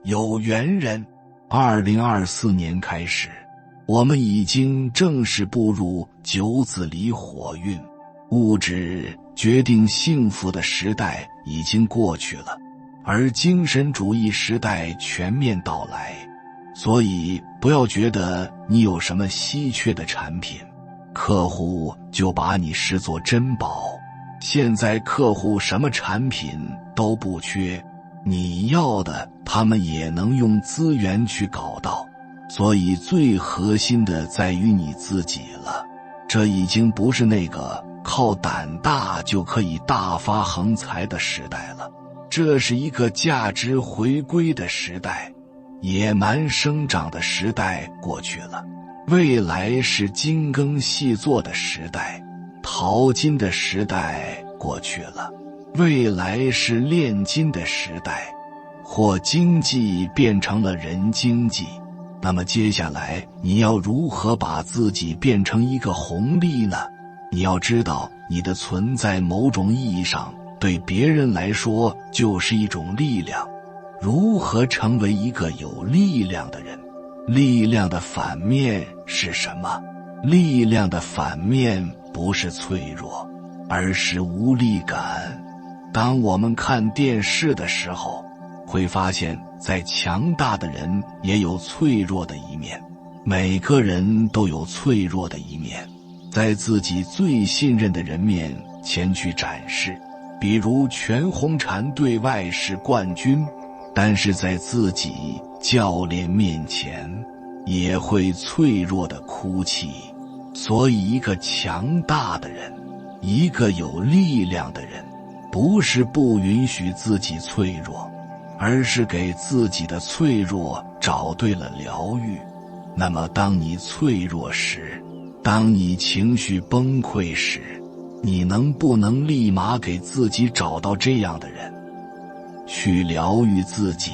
有缘人。2024年开始，我们已经正式步入九子离火运，物质决定幸福的时代已经过去了，而精神主义时代全面到来。所以不要觉得你有什么稀缺的产品，客户就把你视作珍宝。现在客户什么产品都不缺，你要的他们也能用资源去搞到，所以最核心的在于你自己了。这已经不是那个靠胆大就可以大发横财的时代了，这是一个价值回归的时代，野蛮生长的时代过去了，未来是精耕细作的时代，淘金的时代过去了，未来是炼金的时代，或经济变成了人经济。那么接下来你要如何把自己变成一个红利呢？你要知道，你的存在某种意义上对别人来说就是一种力量。如何成为一个有力量的人？力量的反面是什么？力量的反面不是脆弱，而是无力感。当我们看电视的时候，会发现在强大的人也有脆弱的一面，每个人都有脆弱的一面，在自己最信任的人面前去展示。比如全红婵对外是冠军，但是在自己教练面前也会脆弱的哭泣。所以一个强大的人，一个有力量的人，不是不允许自己脆弱，而是给自己的脆弱找对了疗愈。那么当你脆弱时，当你情绪崩溃时，你能不能立马给自己找到这样的人去疗愈自己？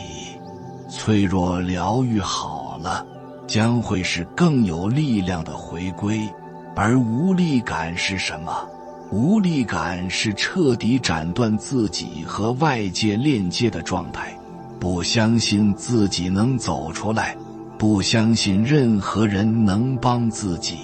脆弱疗愈好了，将会是更有力量的回归。而无力感是什么？无力感是彻底斩断自己和外界链接的状态，不相信自己能走出来，不相信任何人能帮自己，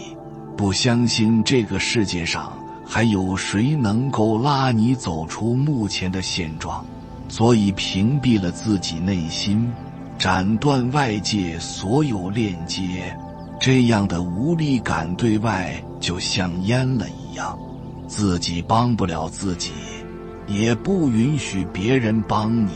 不相信这个世界上还有谁能够拉你走出目前的现状。所以屏蔽了自己内心，斩断外界所有链接，这样的无力感对外就像烟了一样，自己帮不了自己，也不允许别人帮你，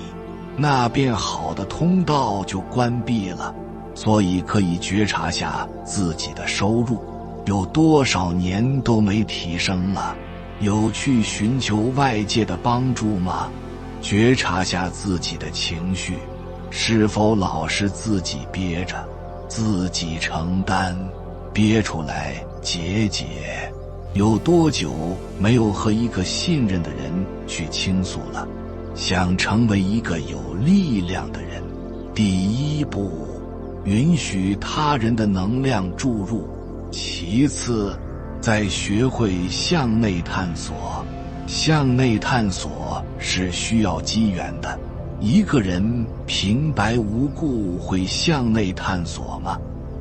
那变好的通道就关闭了。所以可以觉察下自己的收入有多少年都没提升了，有去寻求外界的帮助吗？觉察下自己的情绪，是否老是自己憋着，自己承担，憋出来解解。有多久没有和一个信任的人去倾诉了？想成为一个有力量的人，第一步，允许他人的能量注入。其次，再学会向内探索。向内探索是需要机缘的。一个人平白无故会向内探索吗？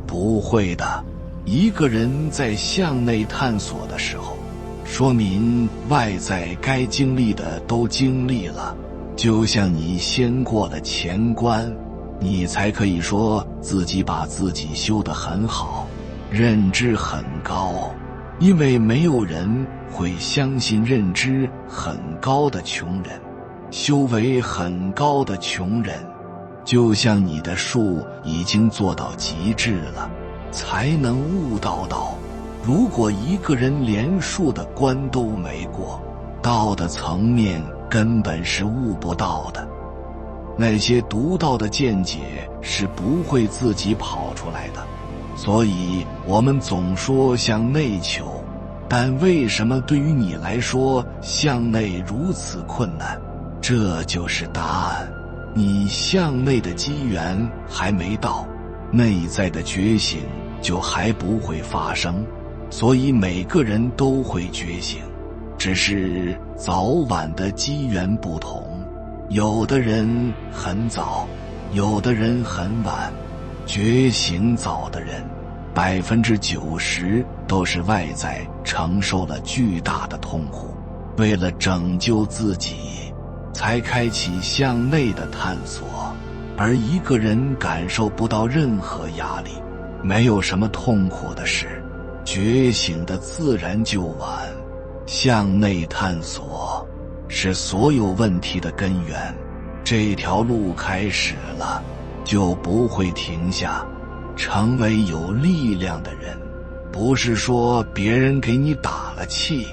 不会的。一个人在向内探索的时候，说明外在该经历的都经历了，就像你先过了前关，你才可以说自己把自己修得很好，认知很高。因为没有人会相信认知很高的穷人，修为很高的穷人，就像你的术已经做到极致了，才能悟道。如果一个人连术的关都没过，道的层面根本是悟不到的。那些独到的见解是不会自己跑出来的。所以我们总说向内求，但为什么对于你来说向内如此困难？这就是答案。你向内的机缘还没到，内在的觉醒就还不会发生。所以每个人都会觉醒，只是早晚的机缘不同。有的人很早，有的人很晚，觉醒早的人90%都是外在承受了巨大的痛苦，为了拯救自己才开启向内的探索。而一个人感受不到任何压力，没有什么痛苦的事，觉醒的自然就晚。向内探索是所有问题的根源，这条路开始了，就不会停下。成为有力量的人，不是说别人给你打了气，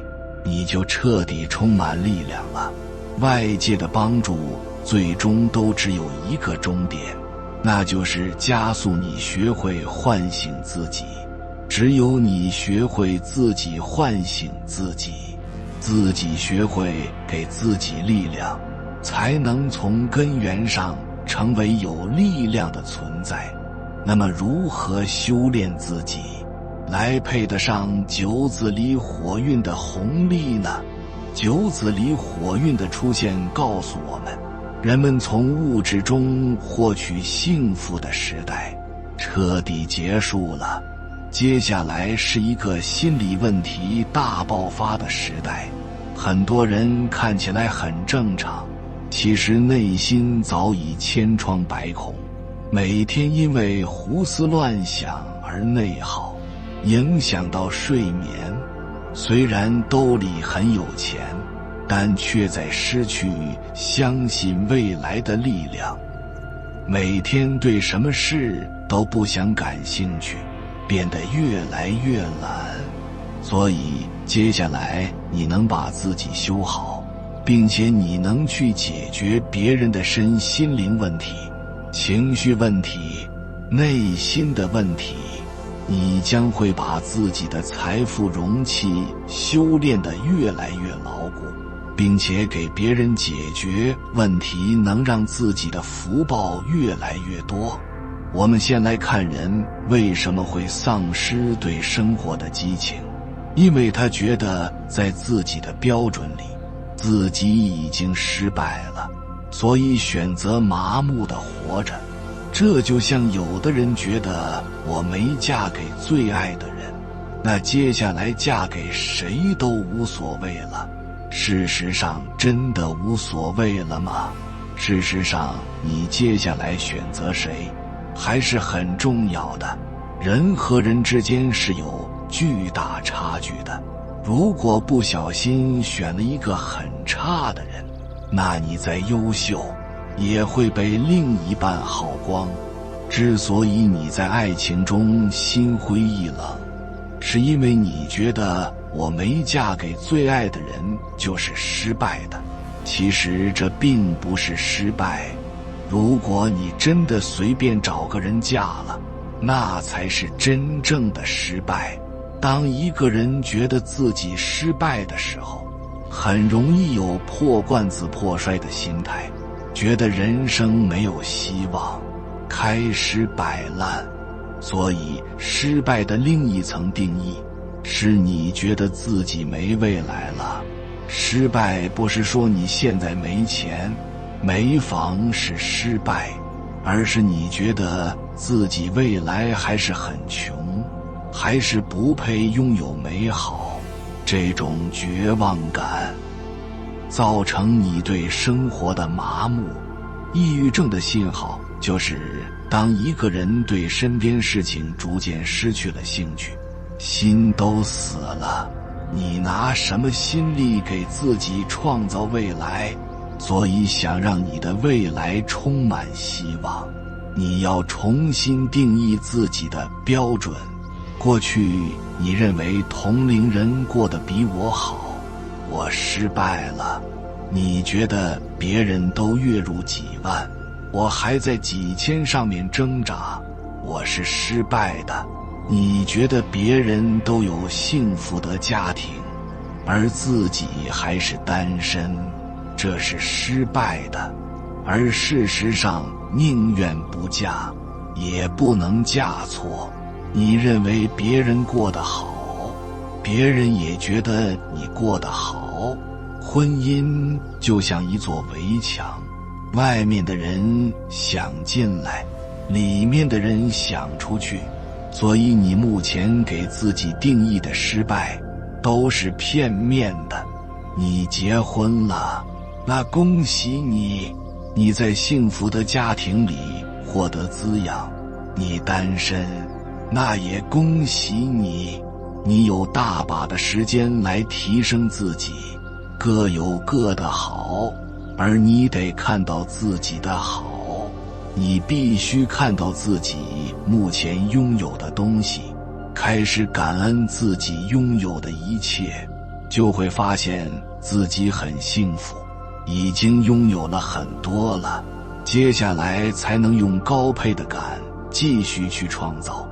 你就彻底充满力量了。外界的帮助最终都只有一个终点，那就是加速你学会唤醒自己。只有你学会自己唤醒自己，自己学会给自己力量，才能从根源上成为有力量的存在。那么如何修炼自己，来配得上九子离火运的红利呢？九子离火运的出现告诉我们，人们从物质中获取幸福的时代彻底结束了，接下来是一个心理问题大爆发的时代。很多人看起来很正常，其实内心早已千疮百孔，每天因为胡思乱想而内耗，影响到睡眠。虽然兜里很有钱，但却在失去相信未来的力量。每天对什么事都不想感兴趣，变得越来越懒。所以接下来你能把自己修好，并且你能去解决别人的身心灵问题、情绪问题、内心的问题，你将会把自己的财富容器修炼得越来越牢固，并且给别人解决问题，能让自己的福报越来越多。我们先来看人为什么会丧失对生活的激情，因为他觉得在自己的标准里，自己已经失败了，所以选择麻木地活着。这就像有的人觉得我没嫁给最爱的人，那接下来嫁给谁都无所谓了。事实上真的无所谓了吗？事实上你接下来选择谁还是很重要的。人和人之间是有巨大差距的，如果不小心选了一个很差的人，那你再优秀也会被另一半耗光。之所以你在爱情中心灰意冷，是因为你觉得我没嫁给最爱的人就是失败的。其实这并不是失败，如果你真的随便找个人嫁了，那才是真正的失败。当一个人觉得自己失败的时候，很容易有破罐子破摔的心态，觉得人生没有希望，开始摆烂。所以失败的另一层定义是你觉得自己没未来了。失败不是说你现在没钱没房是失败，而是你觉得自己未来还是很穷，还是不配拥有美好。这种绝望感造成你对生活的麻木。抑郁症的信号就是当一个人对身边事情逐渐失去了兴趣，心都死了，你拿什么心力给自己创造未来？所以想让你的未来充满希望，你要重新定义自己的标准。过去你认为同龄人过得比我好，我失败了。你觉得别人都月入几万，我还在几千上面挣扎，我是失败的。你觉得别人都有幸福的家庭，而自己还是单身，这是失败的。而事实上宁愿不嫁也不能嫁错。你认为别人过得好，别人也觉得你过得好。婚姻就像一座围墙，外面的人想进来，里面的人想出去，所以你目前给自己定义的失败都是片面的。你结婚了，那恭喜你，你在幸福的家庭里获得滋养；你单身，那也恭喜你，你有大把的时间来提升自己。各有各的好，而你得看到自己的好。你必须看到自己目前拥有的东西，开始感恩自己拥有的一切，就会发现自己很幸福，已经拥有了很多了。接下来才能用高配的感继续去创造。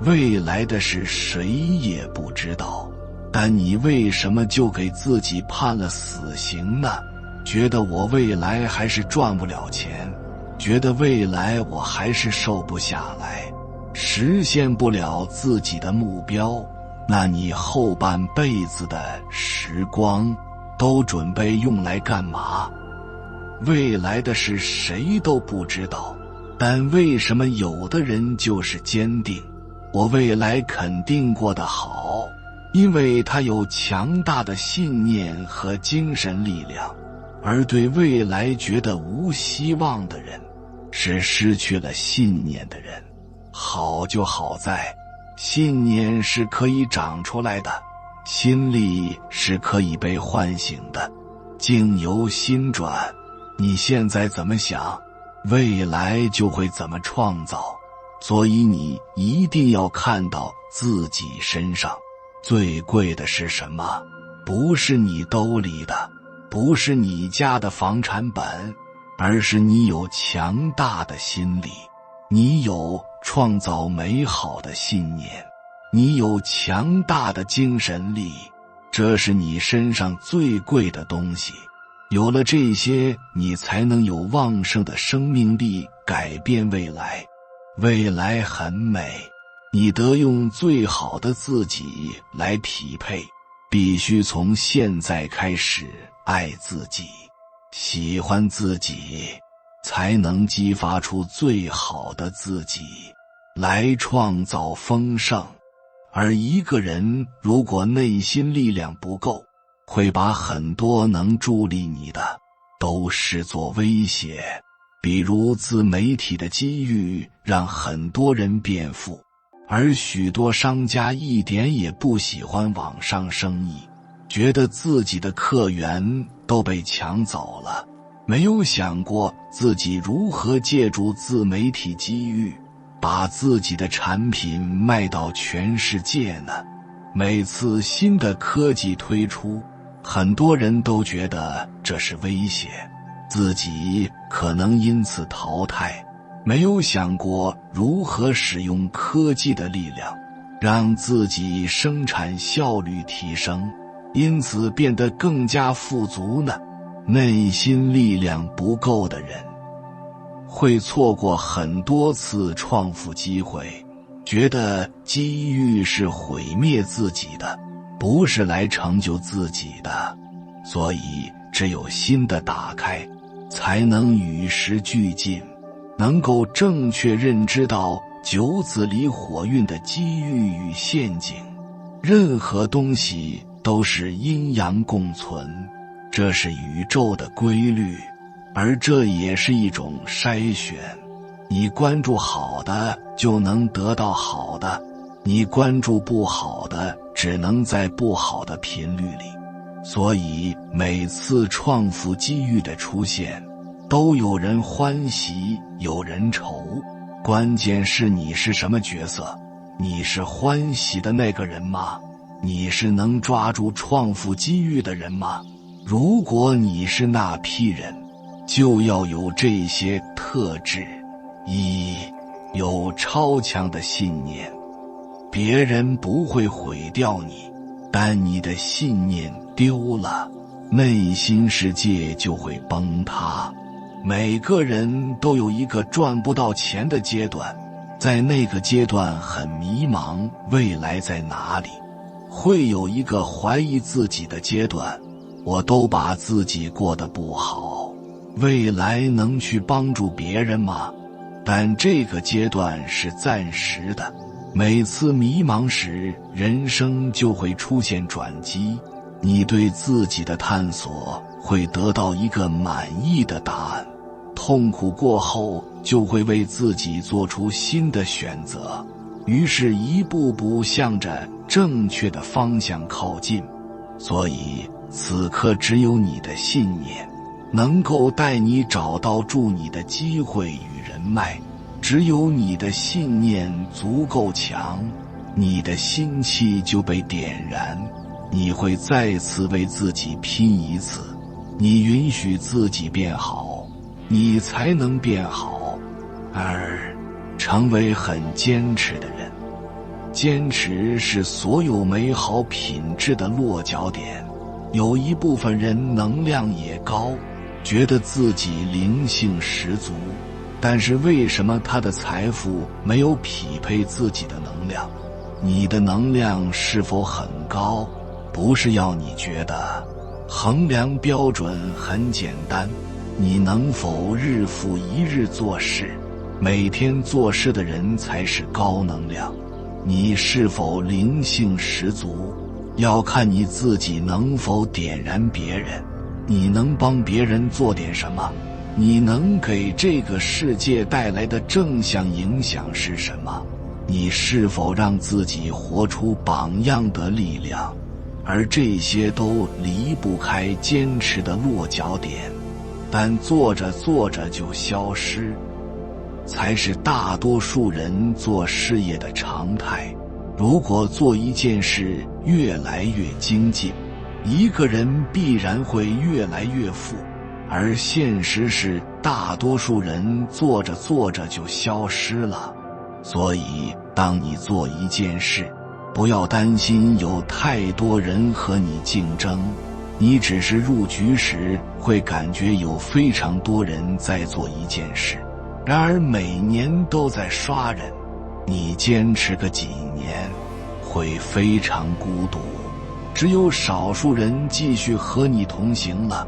未来的事谁也不知道，但你为什么就给自己判了死刑呢？觉得我未来还是赚不了钱，觉得未来我还是瘦不下来，实现不了自己的目标，那你后半辈子的时光都准备用来干嘛？未来的事谁都不知道，但为什么有的人就是坚定？我未来肯定过得好，因为他有强大的信念和精神力量。而对未来觉得无希望的人，是失去了信念的人。好就好在，信念是可以长出来的，心力是可以被唤醒的。境由心转，你现在怎么想，未来就会怎么创造。所以你一定要看到自己身上最贵的是什么，不是你兜里的，不是你家的房产本，而是你有强大的心理，你有创造美好的信念，你有强大的精神力，这是你身上最贵的东西。有了这些，你才能有旺盛的生命力改变未来。未来很美，你得用最好的自己来匹配，必须从现在开始爱自己，喜欢自己，才能激发出最好的自己，来创造丰盛。而一个人如果内心力量不够，会把很多能助力你的都视作威胁。比如自媒体的机遇让很多人变富，而许多商家一点也不喜欢网上生意，觉得自己的客源都被抢走了，没有想过自己如何借助自媒体机遇，把自己的产品卖到全世界呢？每次新的科技推出，很多人都觉得这是威胁，自己可能因此淘汰，没有想过如何使用科技的力量，让自己生产效率提升，因此变得更加富足呢？内心力量不够的人，会错过很多次创富机会，觉得机遇是毁灭自己的，不是来成就自己的。所以只有心的打开，才能与时俱进，能够正确认知到九子离火运的机遇与陷阱。任何东西都是阴阳共存，这是宇宙的规律，而这也是一种筛选。你关注好的就能得到好的，你关注不好的只能在不好的频率里。所以每次创富机遇的出现，都有人欢喜有人愁，关键是你是什么角色？你是欢喜的那个人吗？你是能抓住创富机遇的人吗？如果你是那批人，就要有这些特质：一，有超强的信念，别人不会毁掉你，但你的信念丢了，内心世界就会崩塌。每个人都有一个赚不到钱的阶段，在那个阶段很迷茫，未来在哪里？会有一个怀疑自己的阶段，我都把自己过得不好，未来能去帮助别人吗？但这个阶段是暂时的。每次迷茫时，人生就会出现转机，你对自己的探索会得到一个满意的答案。痛苦过后，就会为自己做出新的选择，于是一步步向着正确的方向靠近。所以此刻只有你的信念能够带你找到助你的机会与人脉，只有你的信念足够强，你的心气就被点燃，你会再次为自己拼一次。你允许自己变好，你才能变好，而成为很坚持的人。坚持是所有美好品质的落脚点。有一部分人能量也高，觉得自己灵性十足，但是为什么他的财富没有匹配自己的能量？你的能量是否很高？不是要你觉得。衡量标准很简单，你能否日复一日做事？每天做事的人才是高能量。你是否灵性十足？要看你自己能否点燃别人。你能帮别人做点什么？你能给这个世界带来的正向影响是什么？你是否让自己活出榜样的力量？而这些都离不开坚持的落脚点，但做着做着就消失，才是大多数人做事业的常态。如果做一件事越来越精进，一个人必然会越来越富，而现实是大多数人做着做着就消失了。所以当你做一件事，不要担心有太多人和你竞争，你只是入局时会感觉有非常多人在做一件事，然而每年都在刷人。你坚持个几年，会非常孤独，只有少数人继续和你同行了。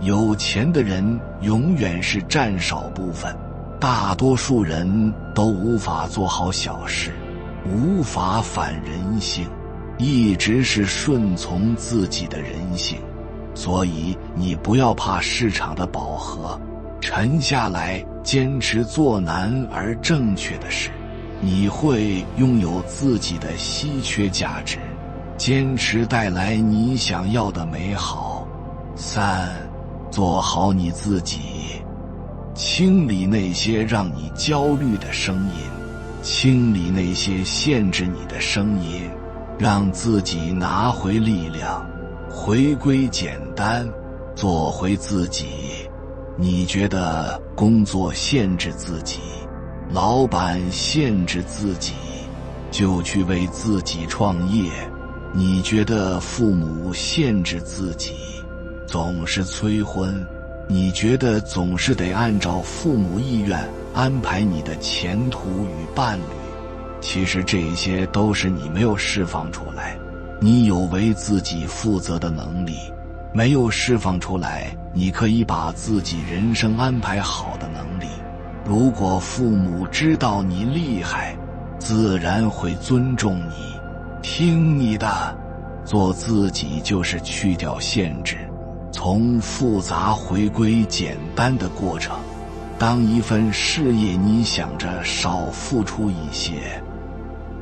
有钱的人永远是占少部分，大多数人都无法做好小事，无法反人性，一直是顺从自己的人性。所以你不要怕市场的饱和，沉下来，坚持做难而正确的事，你会拥有自己的稀缺价值。坚持带来你想要的美好。3，做好你自己，清理那些让你焦虑的声音，清理那些限制你的声音，让自己拿回力量，回归简单，做回自己。你觉得工作限制自己，老板限制自己，就去为自己创业。你觉得父母限制自己，总是催婚，你觉得总是得按照父母意愿安排你的前途与伴侣。其实这些都是你没有释放出来，你有为自己负责的能力，没有释放出来，你可以把自己人生安排好的能力。如果父母知道你厉害，自然会尊重你，听你的。做自己就是去掉限制，从复杂回归简单的过程。当一份事业你想着少付出一些，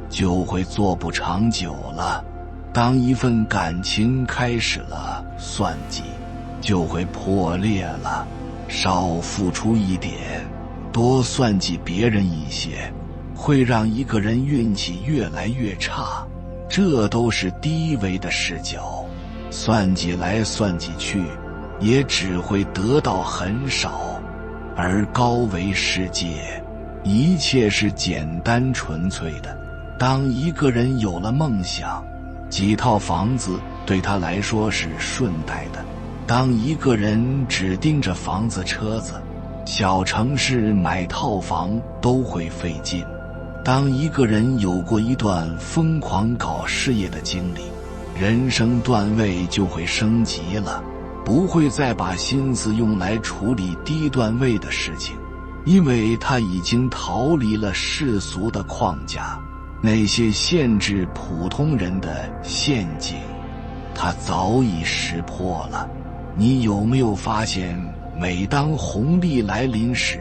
就会做不长久了。当一份感情开始了算计，就会破裂了。少付出一点，多算计别人一些，会让一个人运气越来越差。这都是低维的视角，算计来算计去，也只会得到很少。而高维世界，一切是简单纯粹的。当一个人有了梦想，几套房子对他来说是顺带的。当一个人只盯着房子车子，小城市买套房都会费劲。当一个人有过一段疯狂搞事业的经历，人生段位就会升级了。不会再把心思用来处理低段位的事情，因为他已经逃离了世俗的框架，那些限制普通人的陷阱，他早已识破了。你有没有发现，每当红利来临时，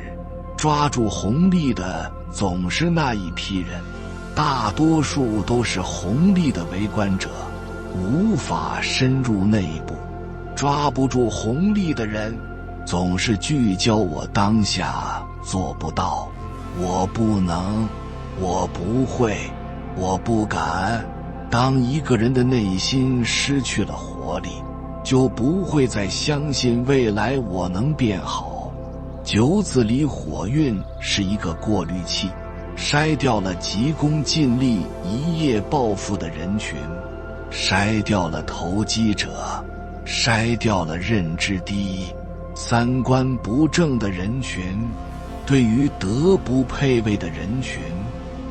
抓住红利的总是那一批人，大多数都是红利的围观者，无法深入内部。抓不住红利的人，总是聚焦我当下做不到，我不能，我不会，我不敢。当一个人的内心失去了活力，就不会再相信未来我能变好。九子离火运是一个过滤器，筛掉了急功近利一夜暴富的人群，筛掉了投机者，筛掉了认知低、三观不正的人群。对于德不配位的人群，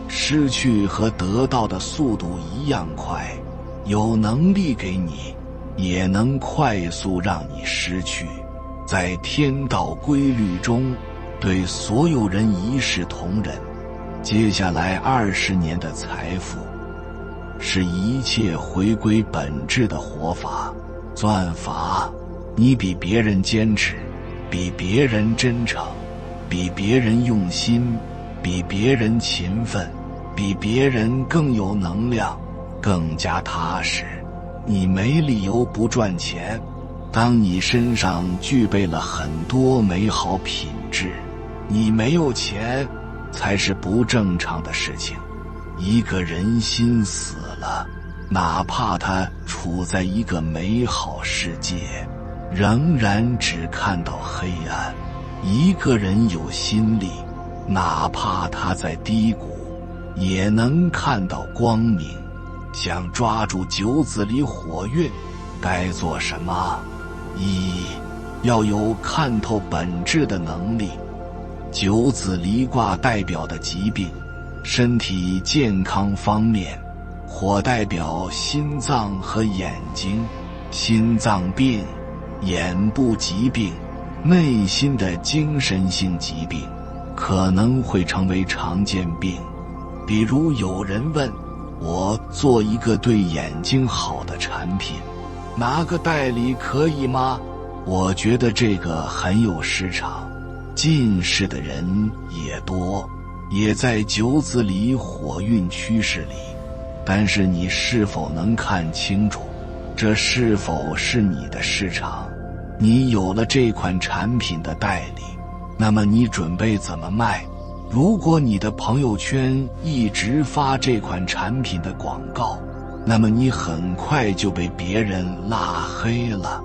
失去和得到的速度一样快，有能力给你，也能快速让你失去。在天道规律中，对所有人一视同仁。接下来20年的财富，是一切回归本质的活法。钻法，你比别人坚持，比别人真诚，比别人用心，比别人勤奋，比别人更有能量，更加踏实。你没理由不赚钱。当你身上具备了很多美好品质，你没有钱才是不正常的事情。一个人心死了，哪怕他处在一个美好世界，仍然只看到黑暗。一个人有心力，哪怕他在低谷，也能看到光明。想抓住九子离火运，该做什么？一，要有看透本质的能力。九子离卦代表的疾病，身体健康方面，火代表心脏和眼睛，心脏病、眼部疾病、内心的精神性疾病可能会成为常见病。比如有人问我，做一个对眼睛好的产品，拿个代理可以吗？我觉得这个很有市场，近视的人也多，也在九子离火运趋势里。但是你是否能看清楚，这是否是你的市场？你有了这款产品的代理，那么你准备怎么卖？如果你的朋友圈一直发这款产品的广告，那么你很快就被别人拉黑了。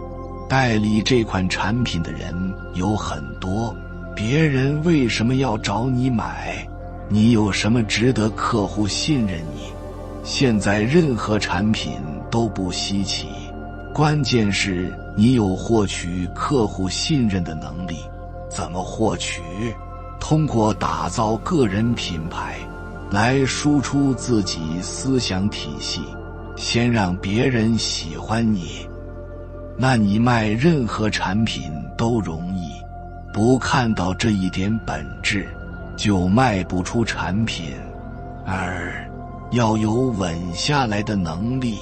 代理这款产品的人有很多，别人为什么要找你买？你有什么值得客户信任你？现在任何产品都不稀奇，关键是你有获取客户信任的能力。怎么获取？通过打造个人品牌，来输出自己思想体系，先让别人喜欢你。那你卖任何产品都容易，不看到这一点本质，就卖不出产品。二，要有稳下来的能力。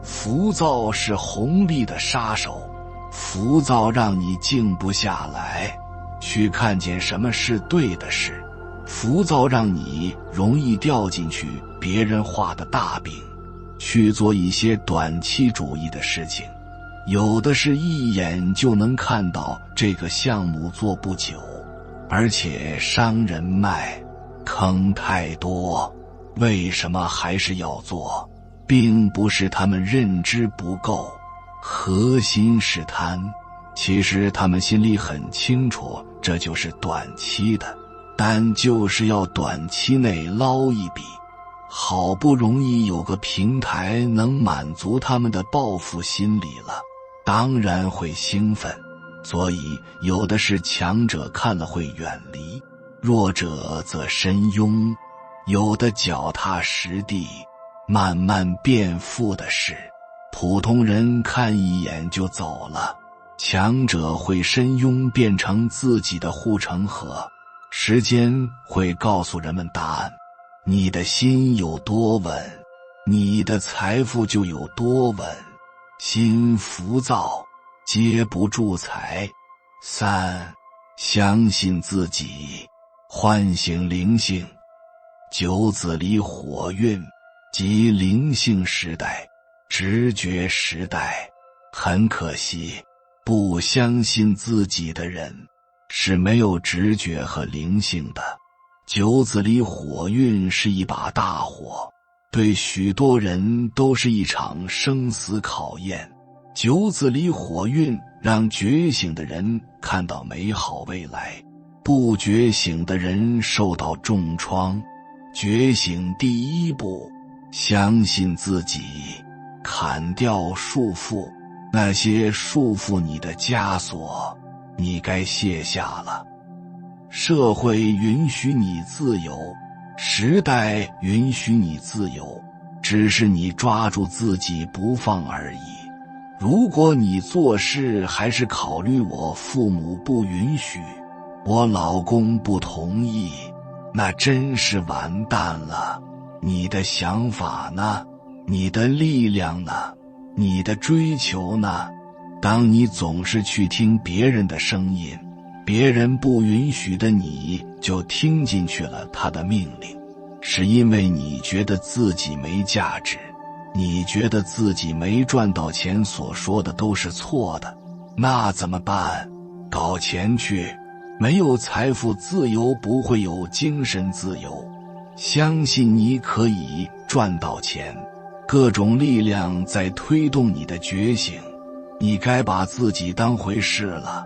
浮躁是红利的杀手，浮躁让你静不下来，去看见什么是对的事。浮躁让你容易掉进去别人画的大饼，去做一些短期主义的事情。有的是一眼就能看到这个项目做不久，而且伤人脉，坑太多。为什么还是要做？并不是他们认知不够，核心是贪。其实他们心里很清楚，这就是短期的，但就是要短期内捞一笔。好不容易有个平台能满足他们的报复心理了，当然会兴奋。所以有的是强者看了会远离，弱者则深拥。有的脚踏实地，慢慢变富的是，普通人看一眼就走了。强者会深拥变成自己的护城河，时间会告诉人们答案。你的心有多稳，你的财富就有多稳。心浮躁，接不住财。3. 相信自己，唤醒灵性。九子离火运，即灵性时代、直觉时代。很可惜，不相信自己的人是没有直觉和灵性的。九子离火运是一把大火，对许多人都是一场生死考验。九子离火运让觉醒的人看到美好未来，不觉醒的人受到重创。觉醒第一步，相信自己，砍掉束缚，那些束缚你的枷锁，你该卸下了。社会允许你自由，时代允许你自由，只是你抓住自己不放而已。如果你做事还是考虑我父母不允许，我老公不同意，那真是完蛋了。你的想法呢？你的力量呢？你的追求呢？当你总是去听别人的声音，别人不允许的你就听进去了他的命令，是因为你觉得自己没价值，你觉得自己没赚到钱，所说的都是错的。那怎么办？搞钱去。没有财富自由，不会有精神自由。相信你可以赚到钱，各种力量在推动你的觉醒，你该把自己当回事了。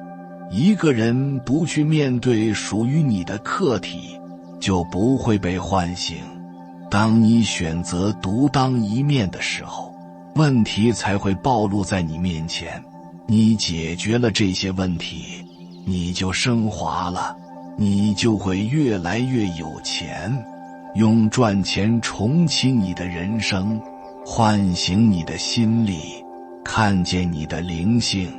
一个人不去面对属于你的课题，就不会被唤醒。当你选择独当一面的时候，问题才会暴露在你面前。你解决了这些问题，你就升华了，你就会越来越有钱。用赚钱重启你的人生，唤醒你的心力，看见你的灵性。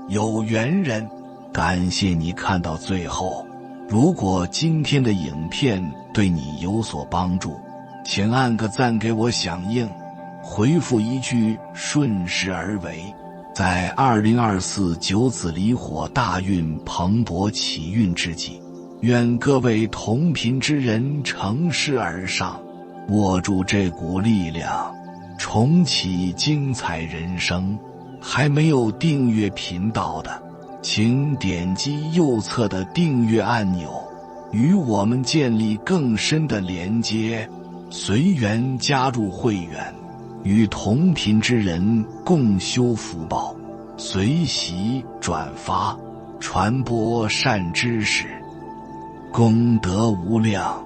有缘人，感谢你看到最后。如果今天的影片对你有所帮助，请按个赞给我响应，回复一句顺势而为。在2024九子离火大运蓬勃起运之际，愿各位同频之人乘势而上，握住这股力量，重启精彩人生。还没有订阅频道的，请点击右侧的订阅按钮，与我们建立更深的连接，随缘加入会员，与同频之人共修福报，随喜转发，传播善知识，功德无量。